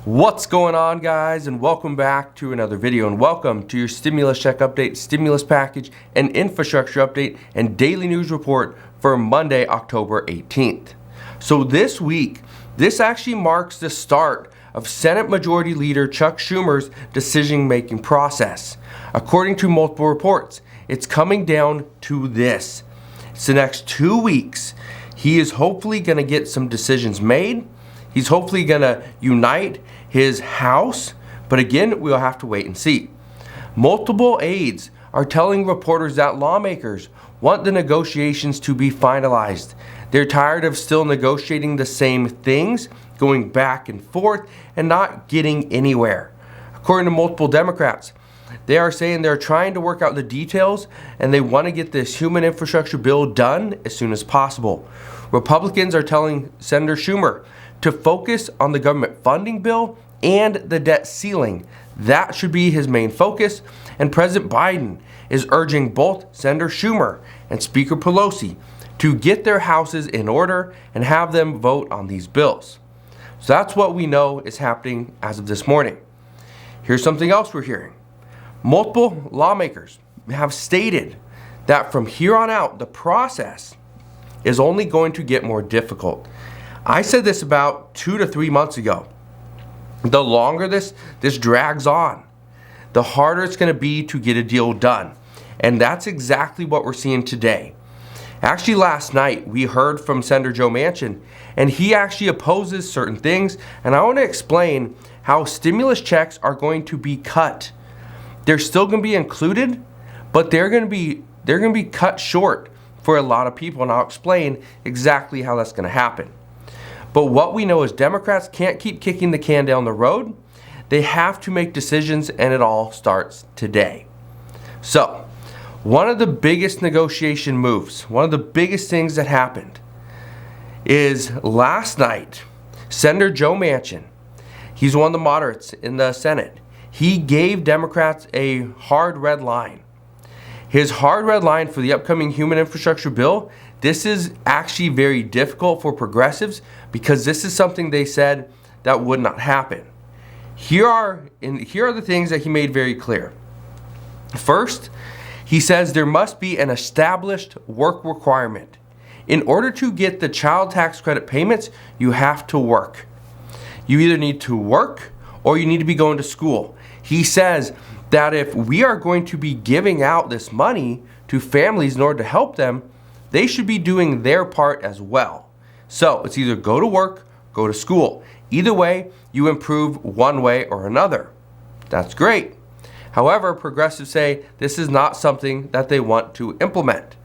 What's going on, guys, and welcome back to another video, and welcome to your stimulus check update, stimulus package, and infrastructure update and daily news report for Monday, October 18th. So this week, this actually marks the start of Senate Majority Leader Chuck Schumer's decision-making process. According to multiple reports, it's coming down to this. It's the next 2 weeks. He is hopefully going to get some decisions made. He's hopefully going to unite his House, but again, we'll have to wait and see. Multiple aides are telling reporters that lawmakers want the negotiations to be finalized. They're tired of still negotiating the same things, going back and forth, and not getting anywhere. According to multiple Democrats, they are saying they're trying to work out the details and they want to get this human infrastructure bill done as soon as possible. Republicans are telling Senator Schumer to focus on the government funding bill and the debt ceiling. That should be his main focus, and President Biden is urging both Senator Schumer and Speaker Pelosi to get their houses in order and have them vote on these bills. So that's what we know is happening as of this morning. Here's something else we're hearing. Multiple lawmakers have stated that from here on out, the process is only going to get more difficult. I said this about 2 to 3 months ago. The longer this drags on, the harder it's going to be to get a deal done. And that's exactly what we're seeing today. Actually, last night we heard from Senator Joe Manchin, and he actually opposes certain things. And I want to explain how stimulus checks are going to be cut. They're still going to be included, but they're going to be cut short for a lot of people, and I'll explain exactly how that's going to happen. But what we know is Democrats can't keep kicking the can down the road. They have to make decisions, and it all starts today. So, one of the biggest negotiation moves, one of the biggest things that happened is last night, Senator Joe Manchin, he's one of the moderates in the Senate, he gave Democrats a hard red line. His hard red line for the upcoming human infrastructure bill, this is actually very difficult for progressives because this is something they said that would not happen. Here are the things that he made very clear. First, he says there must be an established work requirement. In order to get the child tax credit payments, you have to work. You either need to work or you need to be going to school. He says that if we are going to be giving out this money to families in order to help them, they should be doing their part as well. So it's either go to work, go to school. Either way, you improve one way or another. That's great. However, progressives say this is not something that they want to implement.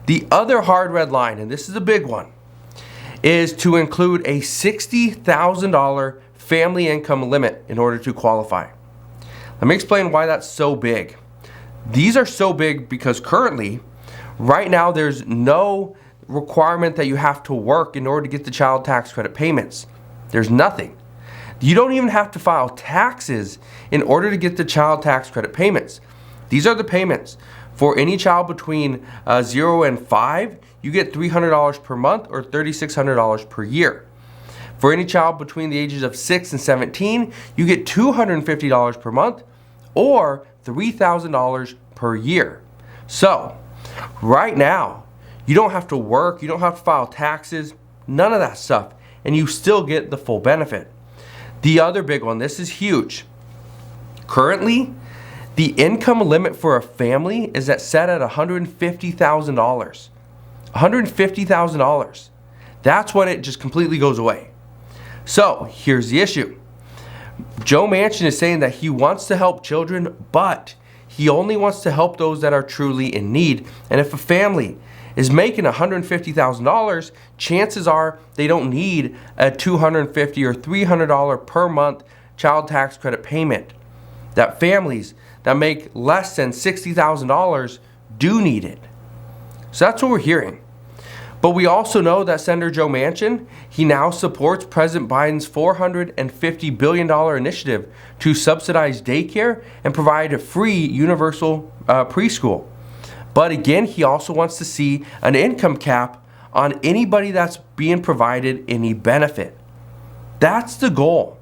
The other hard red line, and this is a big one, is to include a $60,000 family income limit in order to qualify. Let me explain why that's so big. These are so big because currently, right now, there's no requirement that you have to work in order to get the child tax credit payments. There's nothing. You don't even have to file taxes in order to get the child tax credit payments. These are the payments. For any child between 0 and 5, you get $300 per month or $3,600 per year. For any child between the ages of 6 and 17, you get $250 per month or $3,000 per year. So, right now, you don't have to work, you don't have to file taxes, none of that stuff, and you still get the full benefit. The other big one, this is huge. Currently, the income limit for a family is set at $150,000. $150,000. That's when it just completely goes away. So, here's the issue. Joe Manchin is saying that he wants to help children, but he only wants to help those that are truly in need. And if a family is making $150,000, chances are they don't need a $250 or $300 per month child tax credit payment. That families that make less than $60,000 do need it. So that's what we're hearing. But we also know that Senator Joe Manchin, he now supports President Biden's $450 billion initiative to subsidize daycare and provide a free universal preschool. But again, he also wants to see an income cap on anybody that's being provided any benefit. That's the goal.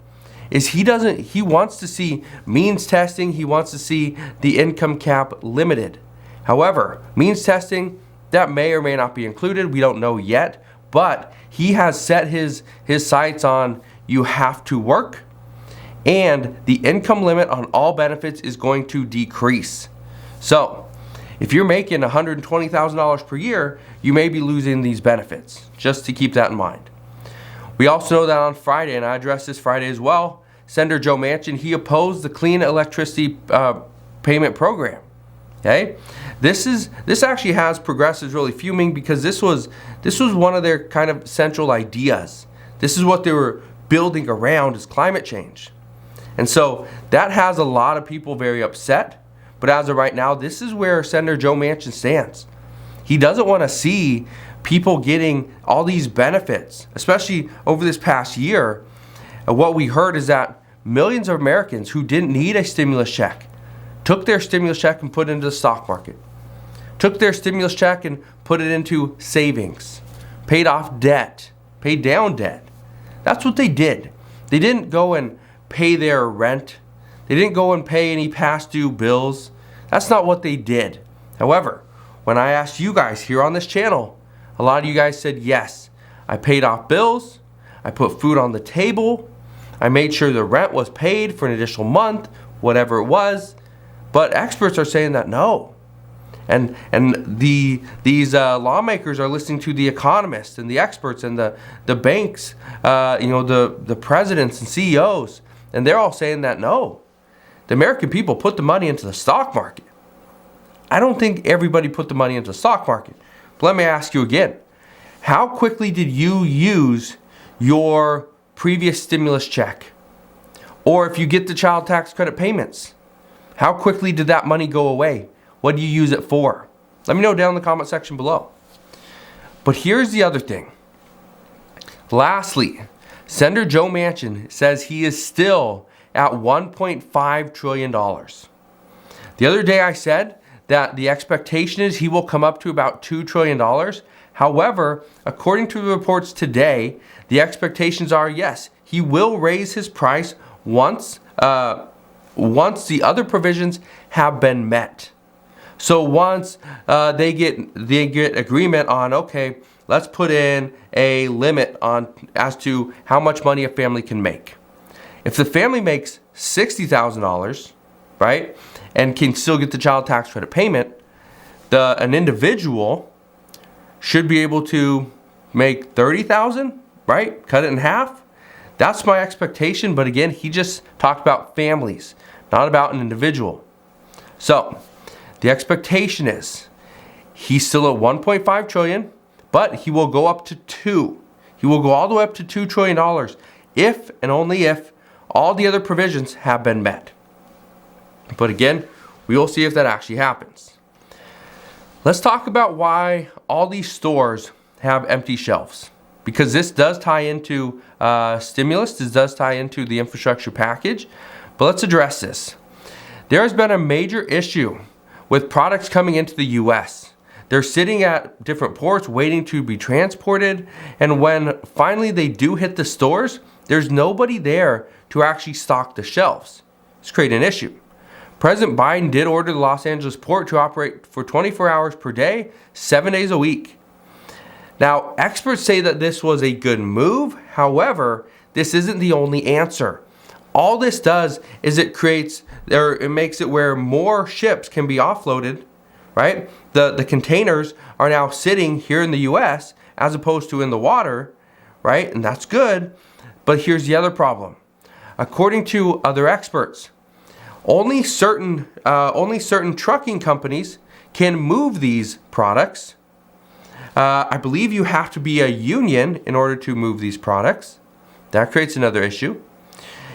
is he wants to see means testing, he wants to see the income cap limited. However, means testing, that may or may not be included, we don't know yet, but he has set his sights on you have to work, and the income limit on all benefits is going to decrease. So, if you're making $120,000 per year, you may be losing these benefits, just to keep that in mind. We also know that on Friday, and I addressed this Friday as well, Senator Joe Manchin, he opposed the clean electricity payment program. Okay, this actually has progressives really fuming, because this was one of their kind of central ideas. This is what they were building around, is climate change. And so that has a lot of people very upset. But as of right now, this is where Senator Joe Manchin stands. He doesn't want to see people getting all these benefits, especially over this past year. What we heard is that millions of Americans who didn't need a stimulus check took their stimulus check and put it into the stock market, took their stimulus check and put it into savings, paid off debt, paid down debt. That's what they did. They didn't go and pay their rent. They didn't go and pay any past due bills. That's not what they did. However, when I asked you guys here on this channel, a lot of you guys said, yes, I paid off bills, I put food on the table, I made sure the rent was paid for an additional month, whatever it was. But experts are saying that no. And these lawmakers are listening to the economists and the experts and the banks, the presidents and CEOs, and they're all saying that no. The American people put the money into the stock market. I don't think everybody put the money into the stock market. But let me ask you again. How quickly did you use your previous stimulus check? Or if you get the child tax credit payments, how quickly did that money go away? What do you use it for? Let me know down in the comment section below. But here's the other thing. Lastly, Senator Joe Manchin says he is still at $1.5 trillion. The other day I said that the expectation is he will come up to about $2 trillion. However, according to the reports today, the expectations are, yes, he will raise his price once the other provisions have been met. So once they get agreement on, okay, let's put in a limit on as to how much money a family can make. If the family makes $60,000, right, and can still get the child tax credit payment, an individual should be able to make $30,000, right? Cut it in half. That's my expectation. But again, he just talked about families, not about an individual. So the expectation is he's still at $1.5 trillion, but he will go up to $2 trillion. He will go all the way up to $2 trillion if and only if all the other provisions have been met. But again, we will see if that actually happens. Let's talk about why all these stores have empty shelves. Because this does tie into stimulus, this does tie into the infrastructure package. But let's address this. There has been a major issue with products coming into the U.S. They're sitting at different ports waiting to be transported. And when finally they do hit the stores, there's nobody there to actually stock the shelves. It's creating an issue. President Biden did order the Los Angeles port to operate for 24 hours per day, 7 days a week. Now, experts say that this was a good move. However, this isn't the only answer. All this does is it makes it where more ships can be offloaded, right? The containers are now sitting here in the U.S. as opposed to in the water, right? And that's good. But here's the other problem. According to other experts, only certain trucking companies can move these products. I believe you have to be a union in order to move these products. That creates another issue.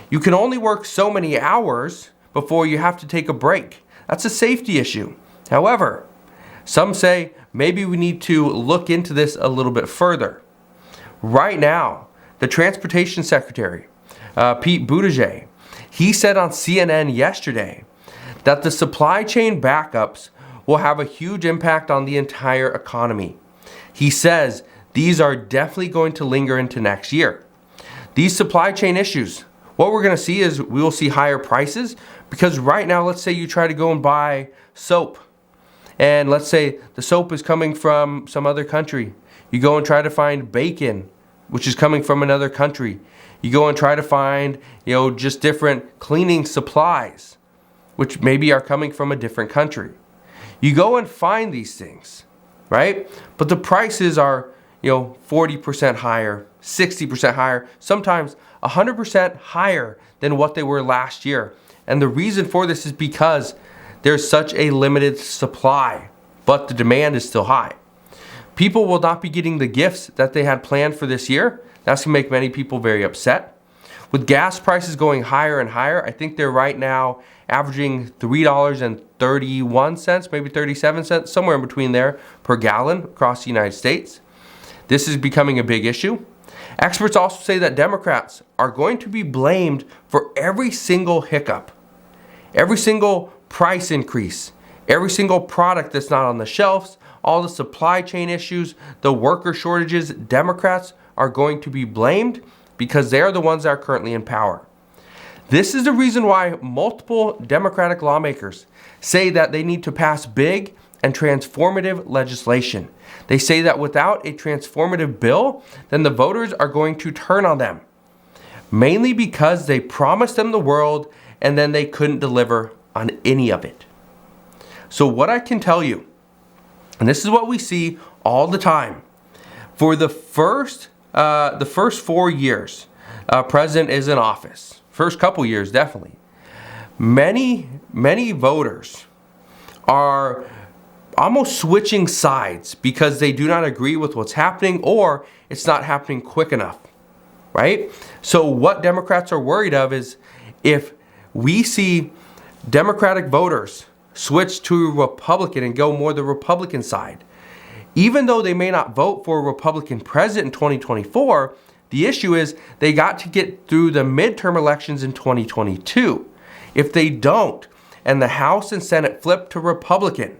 You can only work so many hours before you have to take a break. That's a safety issue. However, some say maybe we need to look into this a little bit further. Right now, the Transportation Secretary, Pete Buttigieg, he said on CNN yesterday that the supply chain backups will have a huge impact on the entire economy. He says these are definitely going to linger into next year. These supply chain issues what we're going to see is we will see higher prices, because right now, let's say you try to go and buy soap, and let's say the soap is coming from some other country. You go and try to find bacon, which is coming from another country. You go and try to find, just different cleaning supplies, which maybe are coming from a different country. You go and find these things, right? But the prices are, 40% higher, 60% higher, sometimes 100% higher than what they were last year. And the reason for this is because there's such a limited supply, but the demand is still high. People will not be getting the gifts that they had planned for this year. That's going to make many people very upset. With gas prices going higher and higher, I think they're right now averaging $3.31, maybe 37 cents, somewhere in between there per gallon across the United States. This is becoming a big issue. Experts also say that Democrats are going to be blamed for every single hiccup, every single price increase, every single product that's not on the shelves, all the supply chain issues, the worker shortages. Democrats are going to be blamed because they are the ones that are currently in power. This is the reason why multiple Democratic lawmakers say that they need to pass big and transformative legislation. They say that without a transformative bill, then the voters are going to turn on them, mainly because they promised them the world and then they couldn't deliver on any of it. So what I can tell you, and this is what we see all the time, for the first 4 years president is in office, first couple years definitely, many voters are almost switching sides because they do not agree with what's happening, or it's not happening quick enough, right? So what Democrats are worried of is if we see Democratic voters switch to Republican and go more the Republican side, even though they may not vote for a Republican president in 2024, the issue is they got to get through the midterm elections in 2022. If they don't, and the House and Senate flip to Republican,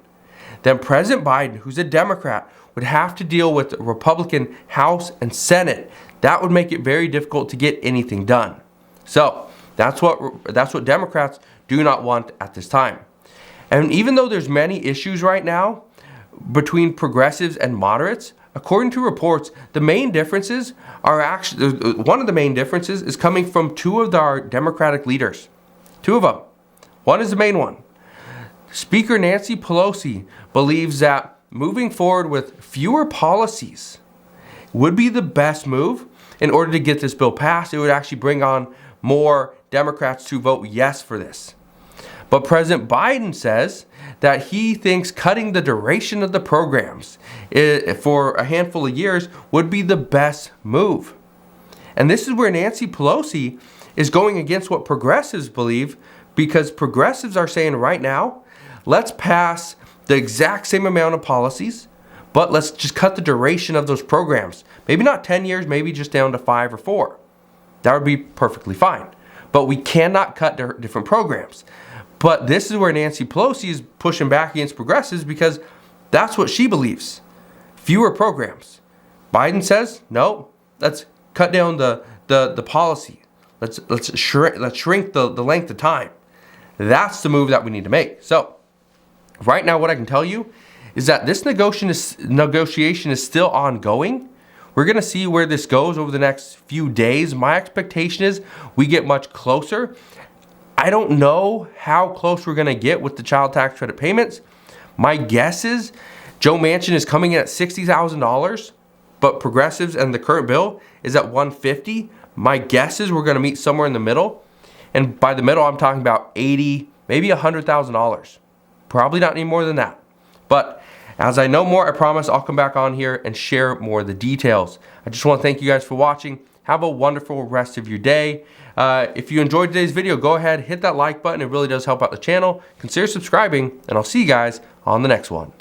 then President Biden, who's a Democrat, would have to deal with the Republican House and Senate. That would make it very difficult to get anything done. So that's what Democrats do not want at this time. And even though there's many issues right now between progressives and moderates, according to reports, the main differences are actually, one of the main differences is coming from two of our Democratic leaders. Two of them. One is the main one. Speaker Nancy Pelosi believes that moving forward with fewer policies would be the best move in order to get this bill passed. It would actually bring on more Democrats to vote yes for this. But President Biden says that he thinks cutting the duration of the programs for a handful of years would be the best move. And this is where Nancy Pelosi is going against what progressives believe, because progressives are saying right now, let's pass the exact same amount of policies, but let's just cut the duration of those programs. Maybe not 10 years, maybe just down to 5 or 4. That would be perfectly fine. But we cannot cut different programs. But this is where Nancy Pelosi is pushing back against progressives, because that's what she believes. Fewer programs. Biden says, no, let's cut down the policy. Let's shrink the length of time. That's the move that we need to make. So right now, what I can tell you is that this negotiation is still ongoing. We're going to see where this goes over the next few days. My expectation is we get much closer. I don't know how close we're going to get with the child tax credit payments. My guess is Joe Manchin is coming in at $60,000, but progressives and the current bill is at $150,000. My guess is we're going to meet somewhere in the middle. And by the middle, I'm talking about $80,000, maybe $100,000. Probably not any more than that. But as I know more, I promise I'll come back on here and share more of the details. I just want to thank you guys for watching. Have a wonderful rest of your day. If you enjoyed today's video, go ahead, hit that like button. It really does help out the channel. Consider subscribing, and I'll see you guys on the next one.